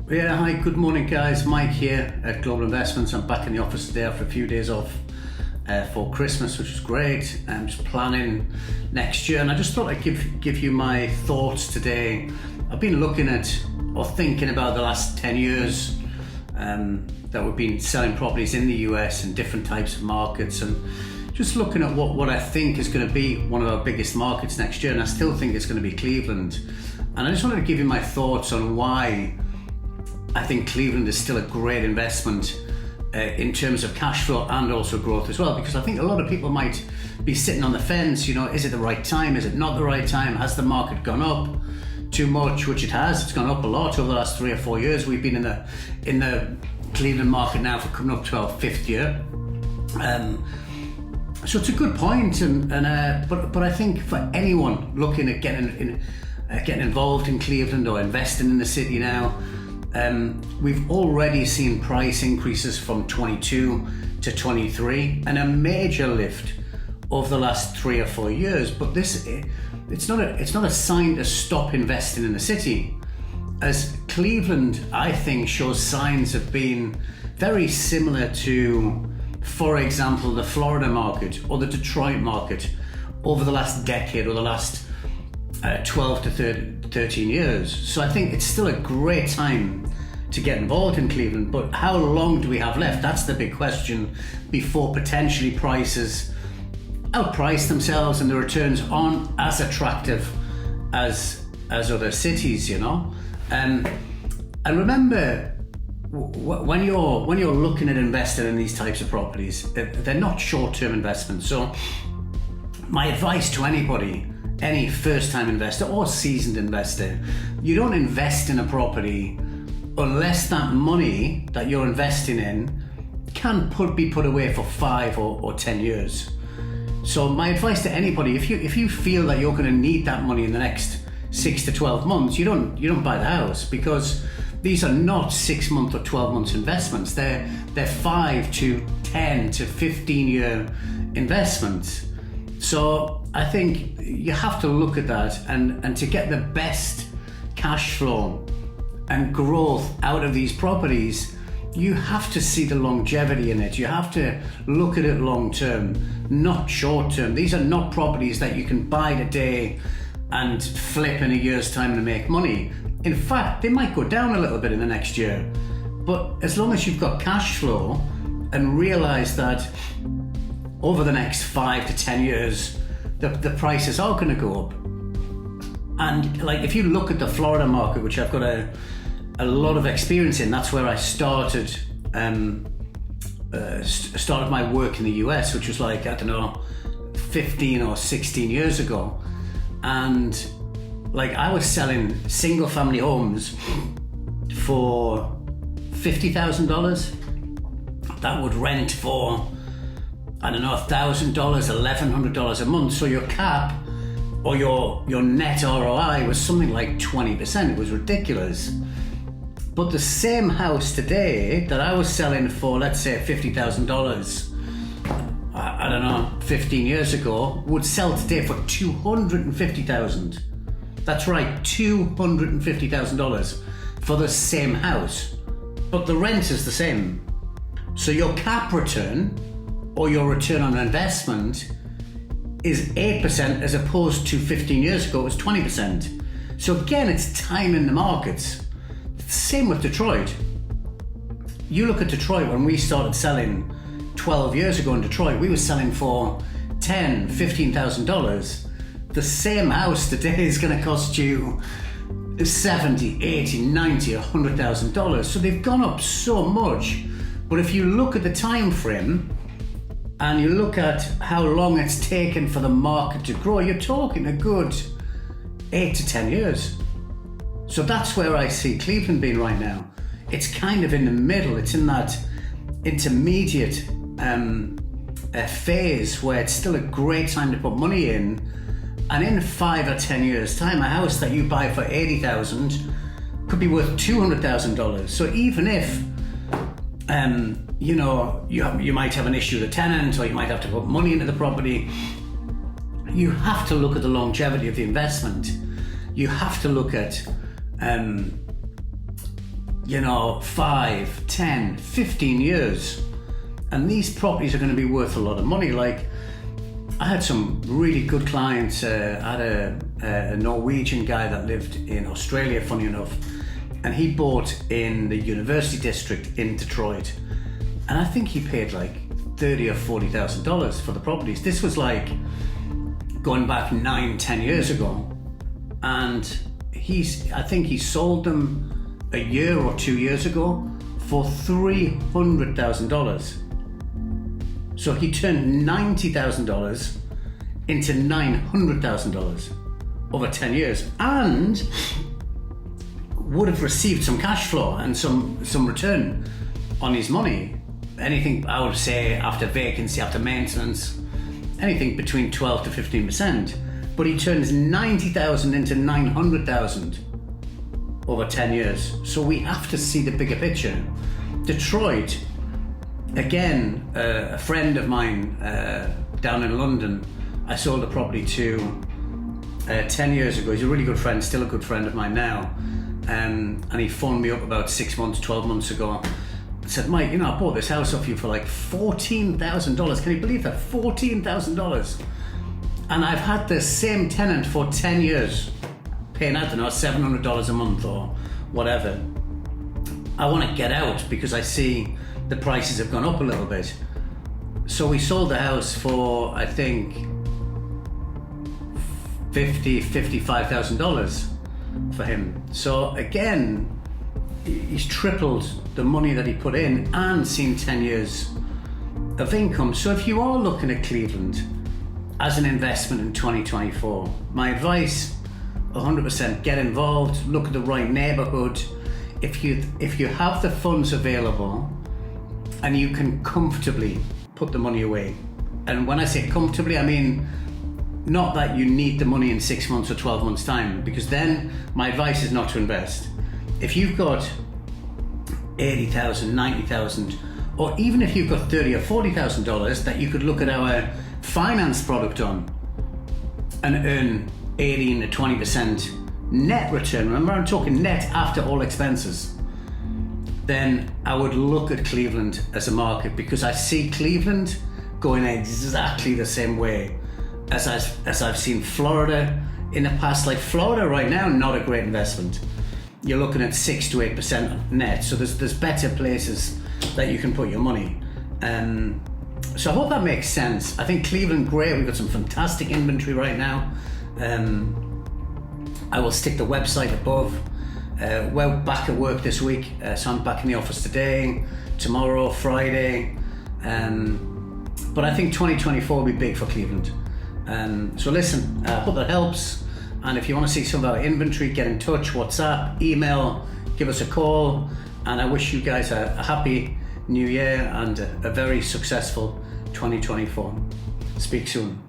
Yeah, hi, good morning guys. Mike here at Global Investments. I'm back in the office today after a few days off for Christmas, which is great. I'm just planning next year, and I just thought I'd give you my thoughts today. I've been looking at or thinking about the last 10 years that we've been selling properties in the US in different types of markets, and just looking at what I think is going to be one of our biggest markets next year, and I still think it's going to be Cleveland. And I just wanted to give you my thoughts on why I think Cleveland is still a great investment in terms of cash flow and also growth as well, because I think a lot of people might be sitting on the fence, is it the right time? Is it not the right time? Has the market gone up too much? Which it has. It's gone up a lot over the last 3 or 4 years. We've been in the Cleveland market now for coming up to our 5th year. So it's a good point, but I think for anyone looking at getting involved in Cleveland or investing in the city now, we've already seen price increases from 22 to 23 and a major lift over the last 3 or 4 years. But it's not a sign to stop investing in the city, as Cleveland, I think, shows signs of being very similar to, for example, the Florida market or the Detroit market over the last decade or the last 12 to 13 years. So I think it's still a great time to get involved in Cleveland, but how long do we have left? That's the big question before potentially prices outprice themselves and the returns aren't as attractive as other cities, And remember, when you're looking at investing in these types of properties, they're not short-term investments. So my advice to anybody, any first-time investor or seasoned investor, you don't invest in a property unless that money that you're investing in can be put away for 5 or 10 years. So my advice to anybody, if you feel that you're going to need that money in the next 6 to 12 months, you don't buy the house, because these are not 6 month or 12 months investments. They're 5 to 10 to 15 year investments. So I think you have to look at that, and to get the best cash flow and growth out of these properties, you have to see the longevity in it. You have to look at it long term, not short term. These are not properties that you can buy today and flip in a year's time and make money. In fact, they might go down a little bit in the next year, but as long as you've got cash flow and realize that over the next 5 to 10 years, the prices are going to go up. And if you look at the Florida market, which I've got a lot of experience in, that's where I started my work in the US, which was 15 or 16 years ago. And I was selling single family homes for $50,000 that would rent for, $1,000, $1,100 a month. So your cap or your net ROI was something like 20%. It was ridiculous. But the same house today that I was selling for, let's say $50,000, 15 years ago, would sell today for $250,000. That's right, $250,000 for the same house. But the rent is the same. So your cap return or your return on investment is 8% as opposed to 15 years ago it was 20%. So again, it's time in the markets. Same with Detroit. You look at Detroit, when we started selling 12 years ago in Detroit, we were selling for $10,000, $15,000. The same house today is going to cost you $70,000, $80,000, $90,000, $100,000. So they've gone up so much. But if you look at the time frame and you look at how long it's taken for the market to grow, you're talking a good 8 to 10 years. So that's where I see Cleveland being right now. It's kind of in the middle. It's in that intermediate phase where it's still a great time to put money in. And in 5 or 10 years' time, a house that you buy for $80,000 could be worth $200,000. So even if you might have an issue with a tenant, or you might have to put money into the property, you have to look at the longevity of the investment. You have to look at 5, 10, 15 years. And these properties are going to be worth a lot of money. Like, I had some really good clients. I had a Norwegian guy that lived in Australia, funny enough, and he bought in the University District in Detroit. And I think he paid like $30,000 or $40,000 for the properties. This was like going back 9-10 years ago. And I think he sold them a year or 2 years ago for $300,000. So he turned $90,000 into $900,000 over 10 years, and would have received some cash flow and some return on his money. Anything, I would say, after vacancy, after maintenance, anything between 12 to 15%. But he turns 90,000 into 900,000 over 10 years. So we have to see the bigger picture. Detroit, again, a friend of mine down in London, I sold a property to 10 years ago. He's a really good friend, still a good friend of mine now. And he phoned me up about 6 months, 12 months ago. Said, Mike, I bought this house off you for like $14,000. Can you believe that? $14,000. And I've had the same tenant for 10 years, paying, I don't know, $700 a month or whatever. I want to get out because I see the prices have gone up a little bit. So we sold the house for, I think, $55,000 for him. So again, he's tripled the money that he put in and seen 10 years of income. So if you are looking at Cleveland as an investment in 2024, my advice, 100%, get involved, look at the right neighborhood. If you have the funds available and you can comfortably put the money away, and when I say comfortably, I mean not that you need the money in 6 months or 12 months time, because then my advice is not to invest. If you've got $80,000, $90,000, or even if you've got $30,000 or $40,000 that you could look at our finance product on and earn 18 to 20% net return, remember I'm talking net after all expenses, then I would look at Cleveland as a market, because I see Cleveland going exactly the same way as I've seen Florida in the past. Like Florida right now, not a great investment. You're looking at 6 to 8% net. So there's better places that you can put your money. So I hope that makes sense. I think Cleveland, great. We've got some fantastic inventory right now. I will stick the website above. We're back at work this week, so I'm back in the office today, tomorrow, Friday. But I think 2024 will be big for Cleveland. So listen, I hope that helps. And if you want to see some of our inventory, get in touch, WhatsApp, email, give us a call. And I wish you guys a happy new year and a very successful 2024. Speak soon.